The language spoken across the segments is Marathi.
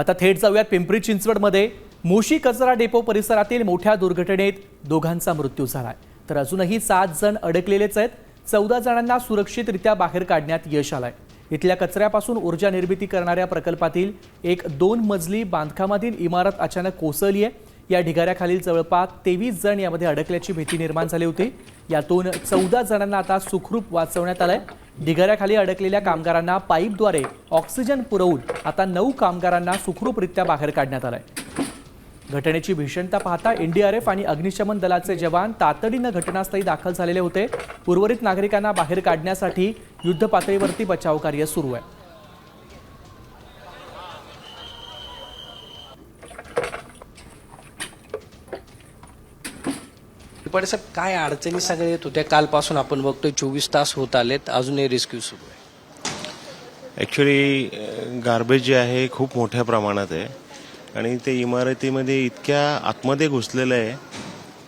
आता थेट जाऊयात पिंपरी चिंचवडमध्ये मोशी कचरा डेपो परिसरातील मोठ्या दुर्घटनेत दोघांचा मृत्यू झालाय, तर अजूनही 7 जण अडकलेलेच आहेत। 14 जणांना सुरक्षितरित्या बाहेर काढण्यात यश आलंय। इथल्या कचऱ्यापासून ऊर्जा निर्मिती करणाऱ्या प्रकल्पातील एक 2 मजली बांधकामातील इमारत अचानक कोसळली आहे। या ढिगाऱ्याखालील जवळपास 23 जण यामध्ये अडकल्याची भीती निर्माण झाली होती। यातून 14 जणांना आता सुखरूप वाचवण्यात आलंय। ढिगाऱ्याखाली अडकलेल्या कामगारांना पाईपद्वारे ऑक्सिजन पुरवून आता 9 कामगारांना सुखरूपरित्या बाहेर काढण्यात आलंय। घटनेची भीषणता पाहता एनडीआरएफ आणि अग्निशमन दलाचे जवान तातडीनं घटनास्थळी दाखल झालेले होते। उर्वरित नागरिकांना बाहेर काढण्यासाठी युद्धपातळीवरती बचाव कार्य सुरू आहे। पण साहेब काय अडचणी सगळ्या येत होत्या? कालपासून आपण बघतोय 24 तास होत आलेत, अजूनही रेस्क्यू सुरू आहे। ॲक्च्युली गार्बेज जे आहे खूप मोठ्या प्रमाणात आहे आणि ते इमारतीमध्ये इतक्या आतमध्ये घुसलेलं आहे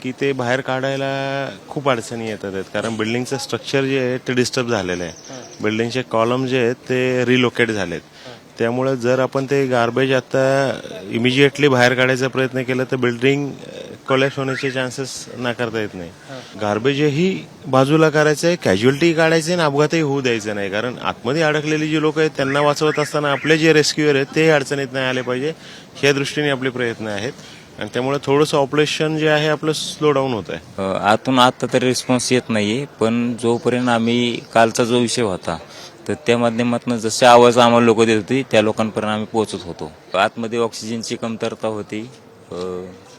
की ते बाहेर काढायला खूप अडचणी येतात आहेत, कारण बिल्डिंगचं स्ट्रक्चर जे आहे ते डिस्टर्ब झालेलं आहे। बिल्डिंगचे कॉलम जे आहेत ते रिलोकेट झालेत, त्यामुळे जर आपण ते गार्बेज आता इमिजिएटली बाहेर काढायचा प्रयत्न केला तर बिल्डिंग कोलॅप्स होण्याचे चान्सेस नाकारता येत नाही। गार्बेजही बाजूला करायचं आहे, कॅज्युअलिटी काढायचे आणि अपघातही होऊ द्यायचं नाही, कारण आतमध्ये अडकलेली जी लोक आहेत त्यांना वाचवत असताना आपले जे रेस्क्युअर आहेत ते अडचणीत नाही आले पाहिजे, या दृष्टीने आपले प्रयत्न आहेत आणि त्यामुळे थोडंसं ऑपरेशन जे आहे आपलं स्लो डाऊन होत आहे। आतून आता तरी रिस्पॉन्स येत नाहीये, पण जोपर्यंत आम्ही कालचा जो विषय होता तर त्या माध्यमातून जसे आवाज आम्हाला लोक देत होती त्या लोकांपर्यंत आम्ही पोहोचत होतो। आतमध्ये ऑक्सिजनची कमतरता होती,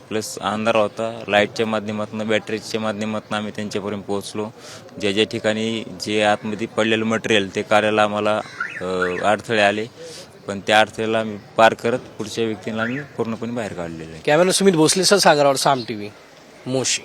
प्लस अंधार होता, लाईटच्या माध्यमातून बॅटरीच्या माध्यमातून आम्ही त्यांच्यापर्यंत पोहोचलो। ज्या ज्या ठिकाणी जे आतमध्ये पडलेलं मटेरियल ते काढायला आम्हाला अडथळे आले, पण त्या अडथळ्याला आम्ही पार करत पुढच्या व्यक्तीला आम्ही पूर्णपणे बाहेर काढलेलं आहे। कॅमेरा सुमित भोसले सह, सागरवाड, साम टीव्ही, मोशी।